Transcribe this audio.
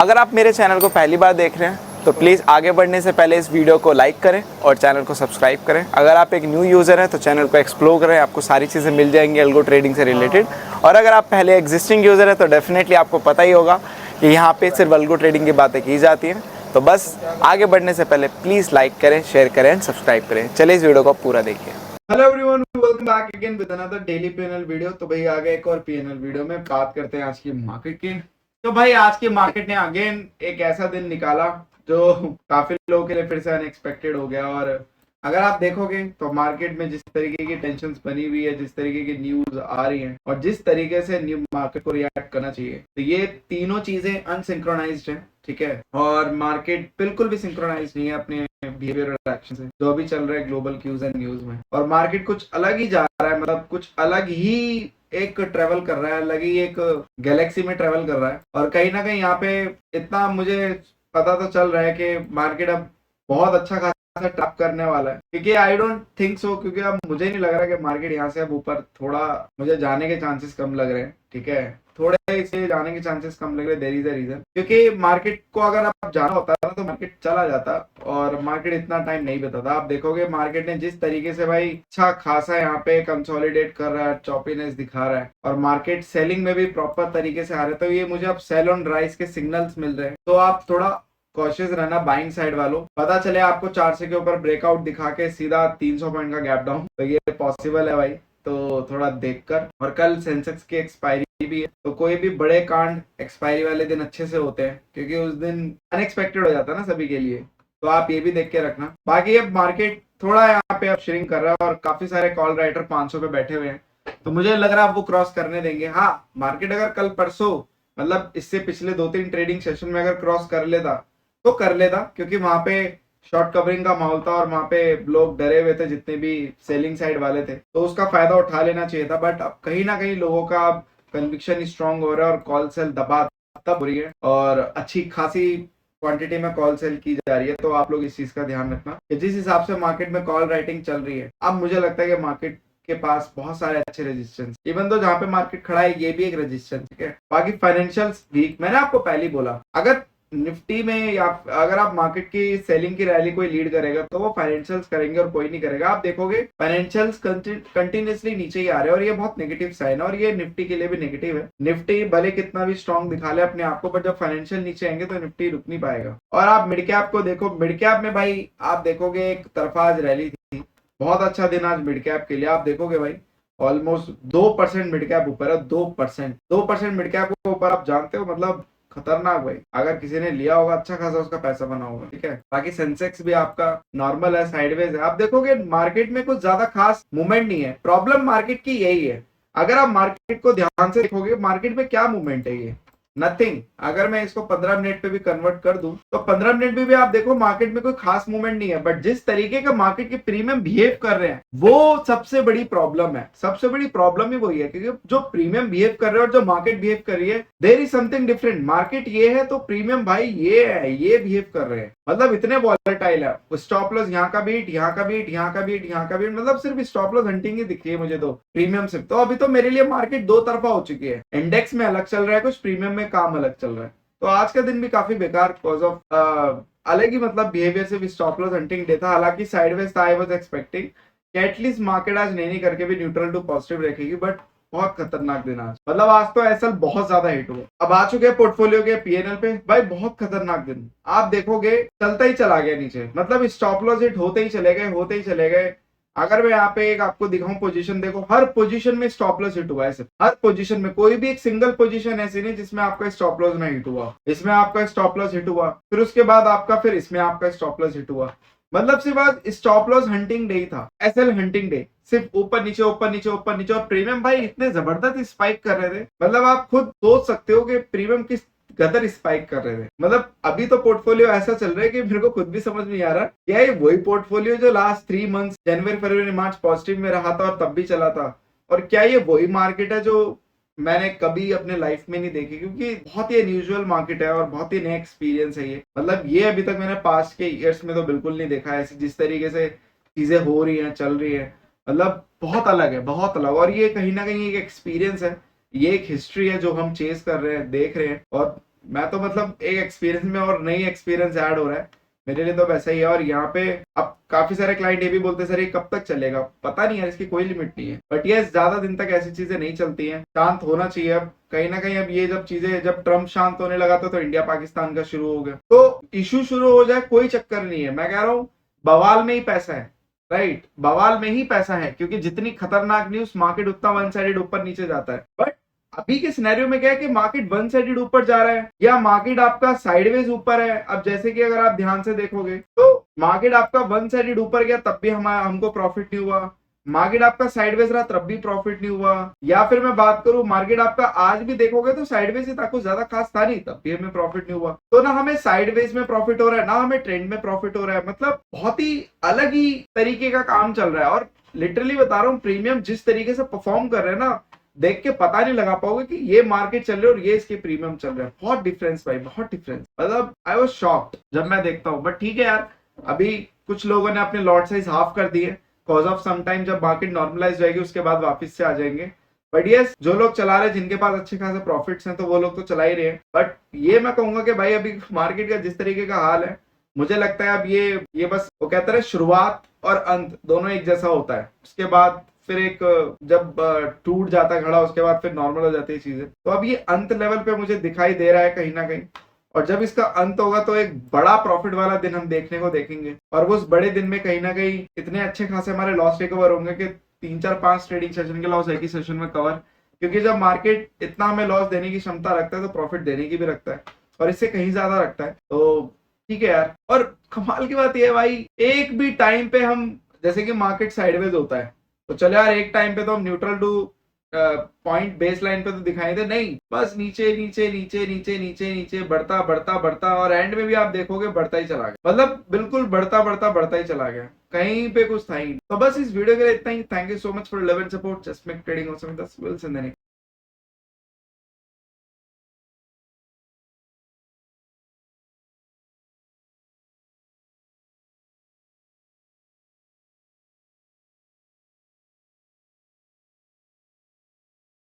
अगर आप मेरे चैनल को पहली बार देख रहे हैं तो प्लीज़ आगे बढ़ने से पहले इस वीडियो को लाइक करें और चैनल को सब्सक्राइब करें। अगर आप एक न्यू यूज़र हैं तो चैनल को एक्सप्लोर करें, आपको सारी चीज़ें मिल जाएंगी अल्गो ट्रेडिंग से रिलेटेड। और अगर आप पहले एग्जिस्टिंग यूज़र हैं तो डेफिनेटली आपको पता ही होगा कि यहाँ पे सिर्फ अल्गो ट्रेडिंग की बातें की जाती हैं। तो बस आगे बढ़ने से पहले प्लीज़ लाइक करें, शेयर करें एंड सब्सक्राइब करें। चलिए इस वीडियो को पूरा देखिए। Hello everyone, welcome back again with another daily PNL video. तो भाई आगे एक और पीएनएल वीडियो में बात करते हैं आज की मार्केट की। तो भाई आज की मार्केट ने अगेन एक ऐसा दिन निकाला जो काफी लोगों के लिए फिर से अनएक्सपेक्टेड हो गया। और अगर आप देखोगे तो मार्केट में जिस तरीके की टेंशन बनी हुई है, जिस तरीके की न्यूज आ रही है और जिस तरीके से न्यू मार्केट को रिएक्ट करना चाहिए, तो ये तीनों चीजें अनसिंक्रोनाइज्ड है। ठीक है, और मार्केट बिल्कुल भी सिंक्रोनाइज नहीं है अपने बिहेवियर और एक्शन से, जो भी चल रहा है ग्लोबल क्यूज एंड न्यूज में। और मार्केट कुछ अलग ही जा रहा है, मतलब कुछ अलग ही एक ट्रेवल कर रहा है, अलग ही एक गैलेक्सी में ट्रेवल कर रहा है। और कहीं ना कहीं यहाँ पे इतना मुझे पता तो चल रहा है कि मार्केट अब बहुत अच्छा खासा टॉप करने वाला है, क्योंकि आई डोंट थिंक सो, क्योंकि अब मुझे नहीं लग रहा कि मार्केट यहाँ से अब ऊपर थोड़ा मुझे जाने के चांसेस कम लग रहे हैं। ठीक है, थोड़े इसलिए जाने के चांसेस कम लग रहे, देयर इज अ रीजन, क्योंकि मार्केट को अगर आप जाना होता है तो मार्केट चला जाता और मार्केट इतना टाइम नहीं बताता। आप देखोगे मार्केट ने जिस तरीके से भाई अच्छा खासा यहाँ पे कंसोलिडेट कर रहा है, चॉपीनेस दिखा रहा है और मार्केट सेलिंग में भी प्रॉपर तरीके से आ रहा है, तो ये मुझे अब सेल ऑन राइज के सिग्नल्स मिल रहे हैं। तो आप थोड़ा कॉशियस रहना बाइंग साइड वालों। पता चले आपको 400 के ऊपर ब्रेकआउट दिखा के सीधा 300 पॉइंट का गैप डाउन, तो ये पॉसिबल है भाई, तो थोड़ा देखकर। और कल सेंसेक्स की एक्सपायरी भी है, तो कोई भी बड़े कांड एक्सपायरी वाले दिन अच्छे से होते हैं, क्योंकि उस दिन अनएक्सपेक्टेड हो जाता है ना सभी के लिए। तो आप ये भी देख के रखना। बाकी अब मार्केट थोड़ा यहाँ पे अब श्रिंक कर रहा है और काफी सारे कॉल राइटर 500 पे बैठे हुए हैं, तो मुझे लग रहा है अब वो क्रॉस करने देंगे। हाँ, मार्केट अगर कल परसों मतलब इससे पिछले 2-3 ट्रेडिंग सेशन में अगर क्रॉस कर लेता तो कर लेता, क्योंकि वहां पे शॉर्ट कवरिंग का माहौल था और वहां पे लोग डरे हुए थे, जितने भी सेलिंग साइड वाले थे, तो उसका फायदा उठा लेना चाहिए था। बट अब कहीं ना कहीं लोगों का कन्विक्शन स्ट्रांग हो रहा है और कॉल सेल दबा तब हो रही है और अच्छी खासी क्वांटिटी में कॉल सेल की जा रही है। तो आप लोग इस चीज का ध्यान रखना कि जिस हिसाब से मार्केट में कॉल राइटिंग चल रही है, अब मुझे लगता है कि मार्केट के पास बहुत सारे अच्छे रेजिस्टेंस, इवन तो जहां पे मार्केट खड़ा है ये भी एक रेजिस्टेंस। ठीक है, बाकी फाइनेंशियल्स वीक, मैंने आपको पहले ही बोला, अगर निफ्टी में या अगर आप मार्केट की सेलिंग की रैली कोई लीड करेगा तो वो फाइनेंशियल्स करेंगे और कोई नहीं करेगा। आप देखोगे फाइनेंशियल्स कंटिन्यूअसली नीचे ही आ रहे हैं और ये बहुत नेगेटिव साइन है, और ये निफ्टी के लिए भी नेगेटिव है। निफ्टी भले कितना भी स्ट्रॉन्ग दिखा ले अपने आप को, बट जब फाइनेंशियल नीचे आएंगे तो निफ्टी रुक नहीं पाएगा। और आप मिड कैप को देखो, मिड कैप में भाई आप देखोगे एक तरफा आज रैली थी, बहुत अच्छा दिन आज मिड कैप के लिए। आप देखोगे भाई ऑलमोस्ट 2% मिड कैप ऊपर है, 2% मिड कैप को ऊपर। आप जानते हो मतलब खतरनाक भाई, अगर किसी ने लिया होगा अच्छा खासा उसका पैसा बना होगा। ठीक है, बाकी सेंसेक्स भी आपका नॉर्मल है, साइडवेज है। आप देखोगे मार्केट में कुछ ज्यादा खास मूवमेंट नहीं है। प्रॉब्लम मार्केट की यही है, अगर आप मार्केट को ध्यान से देखोगे मार्केट में क्या मूवमेंट है, ये नथिंग। अगर मैं इसको 15 मिनट पे भी कन्वर्ट कर दूं तो 15 मिनट में भी आप देखो मार्केट में कोई खास मूवमेंट नहीं है, बट जिस तरीके का मार्केट के प्रीमियम बिहेव कर रहे हैं वो सबसे बड़ी प्रॉब्लम है। सबसे बड़ी प्रॉब्लम ही वही है, क्योंकि जो प्रीमियम बिहेव कर रहे हैं और जो मार्केट बिहेव कर रही है, there is something different. Market ये है तो प्रीमियम भाई ये है, ये बिहेव कर रहे हैं, मतलब इतने वॉलेटाइल है। स्टॉप लॉस यहाँ का बीट, यहाँ का बीट, यहाँ का बीट, यहाँ का बीट, मतलब सिर्फ स्टॉप लॉस हंटिंग ही दिख रही है मुझे तो प्रीमियम सिर्फ। तो अभी तो मेरे लिए मार्केट दो तरफा हो चुकी है, इंडेक्स में अलग चल रहा है कुछ, प्रीमियम में काम अलग चल रहा है। तो आज का दिन भी काफी बेकार बिकॉज ऑफ अलग ही मतलब बिहेवियर से भी स्टॉप लॉस हंटिंग डे था। हालांकि साइडवेज था, आई वाज एक्सपेक्टिंग कि एटलीस्ट मार्केट आज नहीं करके भी न्यूट्रल टू पॉजिटिव रखेगी, बट बहुत खतरनाक दिन आज, मतलब आज तो ऐसा बहुत ज्यादा हिट हुआ। अब आ चुके हैं पोर्टफोलियो के पीएनएल पे, भाई बहुत खतरनाक दिन। आप देखोगे चलता ही चला गया नीचे, मतलब स्टॉप लॉस हिट होते ही चले गए, होते ही चले गए। अगर मैं यहाँ पे एक आपको दिखाऊं पोजीशन, देखो हर पोजीशन में स्टॉप लॉस हिट हुआ है, हर पोजीशन में। कोई भी एक सिंगल पोजीशन ऐसी नहीं जिसमें आपका स्टॉप लॉस नहीं हिट हुआ। इसमें आपका स्टॉप लॉस हिट हुआ, फिर उसके बाद आपका फिर इसमें आपका स्टॉप लॉस हिट हुआ। मतलब सिर्फ आज स्टॉप लॉस हंटिंग डे था, एसएल हंटिंग डे, सिर्फ ऊपर नीचे ऊपर नीचे ऊपर नीचे। और प्रीमियम भाई इतने जबरदस्त स्पाइक कर रहे थे, मतलब आप खुद सोच सकते हो कि प्रीमियम किस गदर स्पाइक कर रहे थे। मतलब अभी तो पोर्टफोलियो ऐसा चल रहा है कि मेरे को खुद भी समझ नहीं आ रहा क्या ये वही पोर्टफोलियो जो लास्ट 3 मंथ्स जनवरी फरवरी मार्च पॉजिटिव में रहा था और तब भी चला था, और क्या ये वही मार्केट है जो मैंने कभी अपने लाइफ में नहीं देखी, क्योंकि बहुत ही अनयूजुअल मार्केट है और बहुत ही नया एक्सपीरियंस है ये। मतलब ये अभी तक मैंने पास्ट के ईयर्स में तो बिल्कुल नहीं देखा है, जिस तरीके से चीजें हो रही हैं, चल रही है, मतलब बहुत अलग है, बहुत अलग। और ये कहीं ना कहीं एक एक्सपीरियंस है, ये एक हिस्ट्री है जो हम चेस कर रहे हैं, देख रहे हैं। और मैं तो मतलब एक एक्सपीरियंस में और नई एक्सपीरियंस ऐड हो रहा है मेरे लिए, तो वैसा ही है। और यहाँ पे अब काफी सारे क्लाइंट ये भी बोलते सर ये कब तक चलेगा, पता नहीं यार, इसकी कोई लिमिट नहीं है। बट ये ज्यादा दिन तक ऐसी चीजें नहीं चलती हैं, शांत होना चाहिए। अब कहीं ना कहीं अब ये जब चीजें, जब ट्रम्प शांत होने लगा तो इंडिया पाकिस्तान का शुरू हो गया, तो इशू शुरू हो जाए कोई चक्कर नहीं है। मैं कह रहा हूँ बवाल में ही पैसा है, राइट, बवाल में ही पैसा है, क्योंकि जितनी खतरनाक न्यूज मार्केट उतना वन साइडेड ऊपर नीचे जाता है। बट अभी के सिनेरियो में क्या है कि मार्केट वन साइडेड ऊपर जा रहा है या मार्केट आपका साइडवेज ऊपर है। अब जैसे कि अगर आप ध्यान से देखोगे तो मार्केट आपका वन साइडेड ऊपर गया तब भी हमको प्रॉफिट नहीं हुआ, मार्केट आपका साइडवेज रहा तब भी प्रॉफिट नहीं हुआ। या फिर मैं बात करूं मार्केट आपका आज भी देखोगे तो साइडवेज ही था, कुछ ज्यादा खास था नहीं, तब भी हमें प्रॉफिट नहीं हुआ। तो ना हमें साइडवेज में प्रॉफिट हो रहा है ना हमें ट्रेंड में प्रॉफिट हो रहा है। मतलब बहुत ही अलग ही तरीके का काम चल रहा है। और लिटरली बता रहा हूँ प्रीमियम जिस तरीके से परफॉर्म कर रहे हैं ना, देख के पता नहीं लगा पाओगे कि ये मार्केट चल रही है और ये इसके प्रीमियम चल रहा है। बहुत डिफरेंस भाई, बहुत डिफरेंस। मतलब आई वाज शॉक्ड जब मैं देखता हूँ। बट ठीक है यार, अभी कुछ लोगों ने अपने लॉट साइज हाफ कर दिए कॉज ऑफ सम टाइम, जब मार्केट नॉर्मलाइज जाएगी उसके बाद वापस से आ जाएंगे। बट यस, जो लोग चला रहे हैं जिनके पास अच्छे खासे प्रॉफिट्स हैं तो वो लोग तो चला ही रहे हैं। बट ये मैं कहूंगा कि भाई अभी मार्केट का जिस तरीके का हाल है, मुझे लगता है अब ये बस वो कहते हैं शुरुआत और अंत दोनों एक जैसा होता है। उसके बाद फिर एक जब टूट जाता है घड़ा उसके बाद फिर नॉर्मल हो जाती है चीजें। तो अब ये अंत लेवल पे मुझे दिखाई दे रहा है कहीं ना कहीं। और जब इसका अंत होगा तो एक बड़ा प्रॉफिट वाला दिन हम देखने को देखेंगे। और वो उस बड़े दिन में कहीं ना कहीं इतने अच्छे खासे हमारे लॉस रिकवर होंगे कि 3-4-5 ट्रेडिंग सेशन के लॉस एक ही सेशन में कवर। क्योंकि जब मार्केट इतना हमें लॉस देने की क्षमता रखता है तो प्रॉफिट देने की भी रखता है, और इससे कहीं ज्यादा रखता है। तो ठीक है यार। और कमाल की बात यह है भाई, एक भी टाइम पे हम, जैसे कि मार्केट साइडवेज होता है तो चलो यार एक टाइम पे तो हम neutral two point base line पे तो दिखाई दे, नहीं, बस नीचे नीचे नीचे नीचे नीचे नीचे बढ़ता बढ़ता बढ़ता, और एंड में भी आप देखोगे बढ़ता ही चला गया। मतलब बिल्कुल बढ़ता बढ़ता बढ़ता ही चला गया, कहीं पे कुछ था ही। तो बस इस वीडियो के लिए इतना ही। Thank you so much for love and support. Just make trading awesome.